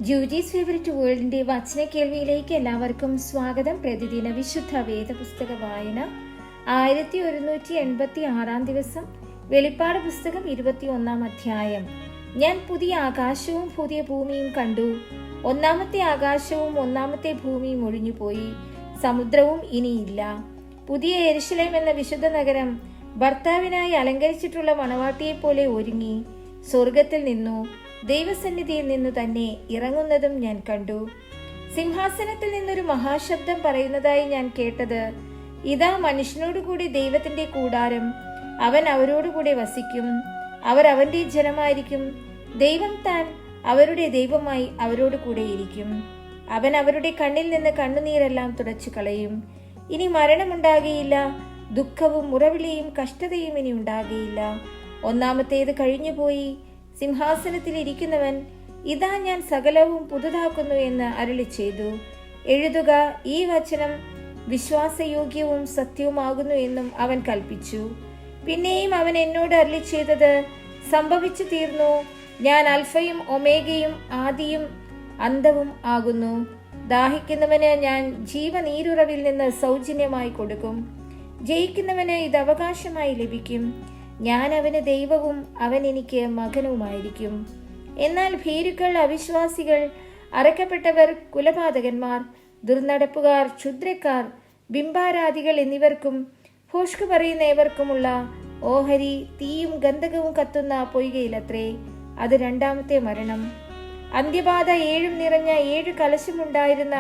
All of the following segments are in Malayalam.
ജൂജീസ് ഫേവറേറ്റ് വേൾഡിന്റെ വചന കേൾവിയിലേക്ക് എല്ലാവർക്കും സ്വാഗതം. പ്രതിദിന വിശുദ്ധ വേദപുസ്തക വായന 1186 ദിവസം. വെളിപ്പാട് പുസ്തകം 21 അധ്യായം. ഞാൻ പുതിയ ആകാശവും പുതിയ ഭൂമിയും കണ്ടു. ഒന്നാമത്തെ ആകാശവും ഒന്നാമത്തെ ഭൂമിയും ഒഴിഞ്ഞുപോയി, സമുദ്രവും ഇനിയില്ല. പുതിയ യെരുശലേം എന്ന വിശുദ്ധ നഗരം ഭർത്താവിനായി അലങ്കരിച്ചിട്ടുള്ള മണവാട്ടിയെ പോലെ ഒരുങ്ങി സ്വർഗത്തിൽ നിന്നു, ദൈവസന്നിധിയിൽ നിന്നു തന്നെ ഇറങ്ങുന്നതും ഞാൻ കണ്ടു. സിംഹാസനത്തിൽ നിന്നൊരു മഹാശബ്ദം പറയുന്നതായി ഞാൻ കേട്ടത്, ഇതാ മനുഷ്യനോടുകൂടി ദൈവത്തിന്റെ കൂടാരം, അവൻ അവരോടുകൂടെ വസിക്കും, അവർ അവന്റെ ജനമായിരിക്കും, ദൈവം താൻ അവരുടെ ദൈവമായി അവരോട് കൂടെ ഇരിക്കും. അവൻ അവരുടെ കണ്ണിൽ നിന്ന് കണ്ണുനീരെല്ലാം തുടച്ചു കളയും. ഇനി മരണമുണ്ടാകുകയില്ല, ദുഃഖവും മുറവിളിയും കഷ്ടതയും ഇനി ഉണ്ടാകുകയില്ല. ഒന്നാമത്തേത് കഴിഞ്ഞുപോയി. സിംഹാസനത്തിൽ ഇരിക്കുന്നവൻ, ഇതാ ഞാൻ സകലവും പുതുതാക്കുന്നു എന്ന് അരുളി ചെയ്തു. എഴുതുക, ഈ വചനം വിശ്വാസയോഗ്യവും സത്യവുമാകുന്നു എന്നും അവൻ കൽപ്പിച്ചു. പിന്നെയും അവൻ എന്നോട് അരുളി ചെയ്തത്, സംഭവിച്ചു തീർന്നു. ഞാൻ അൽഫയും ഒമേഗയും ആദിയും അന്തവും ആകുന്നു. ദാഹിക്കുന്നവന് ഞാൻ ജീവനീരുറവിൽ നിന്ന് സൗജന്യമായി കൊടുക്കും. ജയിക്കുന്നവന് ഇത് അവകാശമായി ലഭിക്കും. ഞാൻ അവന് ദൈവവും അവൻ എനിക്ക് മകനുമായിരിക്കും. എന്നാൽ ഭീരുക്കൾ, അവിശ്വാസികൾ, അറക്കപ്പെട്ടവർ, കുലപാതകന്മാർ, ദുർനടപ്പുകാർ, ക്ഷുദ്രക്കാർ, ബിംബാരാധികൾ എന്നിവർക്കും ഭോഷ്ക് പറയുന്ന ഏവർക്കുമുള്ള ഓഹരി തീയും ഗന്ധകവും കത്തുന്ന പൊയ്കയിലത്രേ. അത് രണ്ടാമത്തെ മരണം. അന്ത്യബാധ 7 നിറഞ്ഞ 7 കലശമുണ്ടായിരുന്ന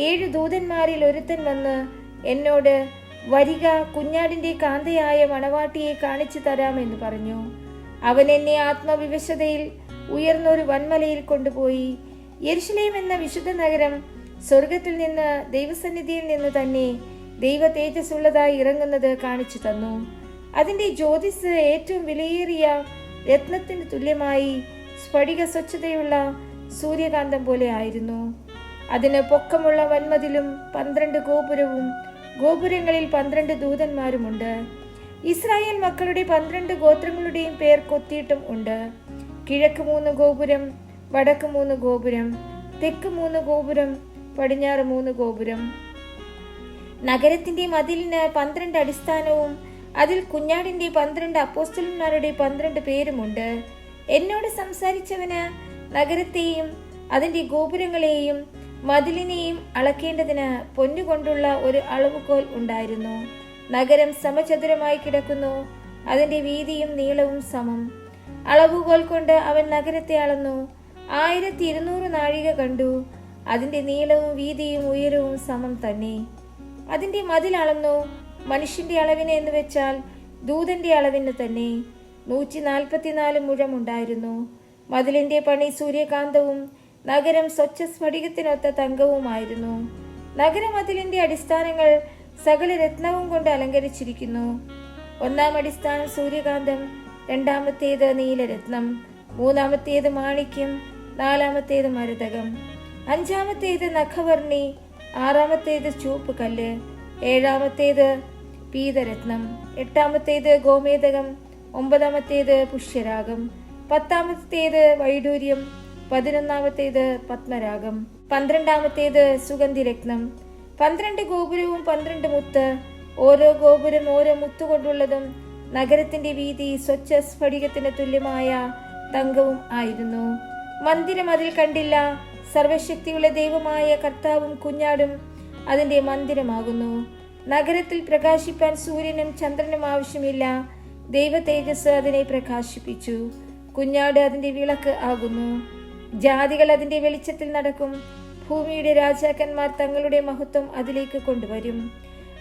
7 ദൂതന്മാരിൽ ഒരുത്തൻ വന്ന് എന്നോട്, വരിക, കുഞ്ഞാടിന്റെ കാന്തയായ മണവാട്ടിയെ കാണിച്ചു തരാമെന്ന് പറഞ്ഞു. അവൻ എന്നെ ആത്മവിവശതയിൽ ഉയർന്നൊരു വൻമലയിൽ കൊണ്ടുപോയി യെരുശലേം എന്ന വിശുദ്ധ നഗരം സ്വർഗത്തിൽ നിന്ന്, ദൈവസന്നിധിയിൽ നിന്ന് തന്നെ ദൈവ തേജസ്സുള്ളതായി ഇറങ്ങുന്നത് കാണിച്ചു തന്നു. അതിന്റെ ജ്യോതിസ് ഏറ്റവും വിലയേറിയ രത്നത്തിന് തുല്യമായി സ്ഫടിക സ്വച്ഛതയുള്ള സൂര്യകാന്തം പോലെ ആയിരുന്നു. അതിന് പൊക്കമുള്ള വൻമതിലും 12 ഗോപുരവും, ഗോപുരങ്ങളിൽ 12 ദൂതന്മാരുമുണ്ട്. ഇസ്രായേൽ മക്കളുടെ 12 ഗോത്രങ്ങളുടെയും പേർ കൊത്തിയിട്ടും ഉണ്ട്. കിഴക്ക് 3 ഗോപുരം, വടക്ക് 3 ഗോപുരം, തെക്ക് 3 ഗോപുരം, പടിഞ്ഞാറ് 3 ഗോപുരം. നഗരത്തിന്റെ മതിലിന് 12 അടിസ്ഥാനവും അതിൽ കുഞ്ഞാടിന്റെ 12 അപ്പോസ്തലന്മാരുടെ 12 പേരുമുണ്ട്. എന്നോട് സംസാരിച്ചവന് നഗരത്തെയും അതിന്റെ ഗോപുരങ്ങളെയും മതിലിനെയും അളക്കേണ്ടതിന് പൊന്നുകൊണ്ടുള്ള ഒരു അളവുകോൽ ഉണ്ടായിരുന്നു. നഗരം സമചതുരമായി കിടക്കുന്നു, അതിന്റെ വീതിയും നീളവും സമം. അളവുകോൽ കൊണ്ട് അവൻ നഗരത്തെ അളന്നു. 1200 നാഴിക കണ്ടു. അതിന്റെ നീളവും വീതിയും ഉയരവും സമം തന്നെ. അതിന്റെ മതിൽ അളന്നു, മനുഷ്യന്റെ അളവിന് എന്ന് വെച്ചാൽ ദൂതന്റെ അളവിന് തന്നെ. 144 മുഴമുണ്ടായിരുന്നു. മതിലിന്റെ പണി സൂര്യകാന്തവും നഗരം സ്വച്ഛ സ്ഫടികത്തിനൊത്ത തങ്കവുമായിരുന്നു. നഗരമതിലിന്റെ അടിസ്ഥാനങ്ങൾ സകല രത്നവും കൊണ്ട് അലങ്കരിച്ചിരിക്കുന്നു. 1-ാം അടിസ്ഥാനം സൂര്യകാന്തം, 2-ാമത്തേത് നീലരത്നം, 3-ാമത്തേത് മാണിക്യം, 4-ാമത്തേത് മരതകം, 5-ാമത്തേത് നഖവർണി, 6-ാമത്തേത് ചുവപ്പ് കല്ല്, 7-ാമത്തേത് പീതരത്നം, 8-ാമത്തേത് ഗോമേതകം, 9-ാമത്തേത് പുഷ്യരാഗം, 10-ാമത്തേത് വൈഡൂര്യം, 11-ാമത്തേത് പത്മരാഗം, 12-ാമത്തേത് സുഗന്ധിരത്നം. 12 ഗോപുരവും 12 മുത്ത്, ഓരോ ഗോപുരം ഓരോ മുത്തുകൊണ്ടുള്ളതും. നഗരത്തിന്റെ വീതി സ്വച്ഛ സ്ഫടികത്തിന് തുല്യമായ തങ്കവും ആയിരുന്നു. മന്ദിരം അതിൽ കണ്ടില്ല. സർവശക്തിയുള്ള ദൈവമായ കർത്താവും കുഞ്ഞാടും അതിന്റെ മന്ദിരമാകുന്നു. നഗരത്തിൽ പ്രകാശിപ്പാൻ സൂര്യനും ചന്ദ്രനും ആവശ്യമില്ല. ദൈവ തേജസ് അതിനെ പ്രകാശിപ്പിച്ചു. കുഞ്ഞാട് അതിന്റെ വിളക്ക് ആകുന്നു. ജാതികൾ അതിന്റെ വെളിച്ചത്തിൽ നടക്കും. ഭൂമിയുടെ രാജാക്കന്മാർ തങ്ങളുടെ മഹത്വം അതിലേക്ക് കൊണ്ടുവരും.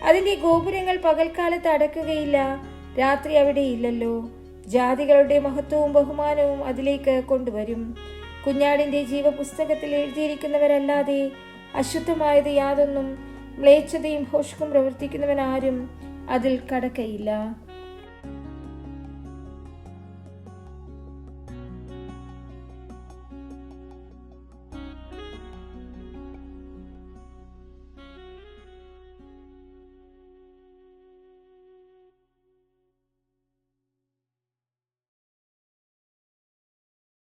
അതിന്റെ ഗോപുരങ്ങൾ പകൽക്കാലത്ത് അടക്കുകയില്ല, രാത്രി അവിടെ ഇല്ലല്ലോ. ജാതികളുടെ മഹത്വവും ബഹുമാനവും അതിലേക്ക് കൊണ്ടുവരും. കുഞ്ഞാടിന്റെ ജീവപുസ്തകത്തിൽ എഴുതിയിരിക്കുന്നവരല്ലാതെ അശുദ്ധമായത് യാതൊന്നും, മ്ലേച്ഛതയും ഭോഷ്കും പ്രവർത്തിക്കുന്നവനാരും അതിൽ കടക്കയില്ല.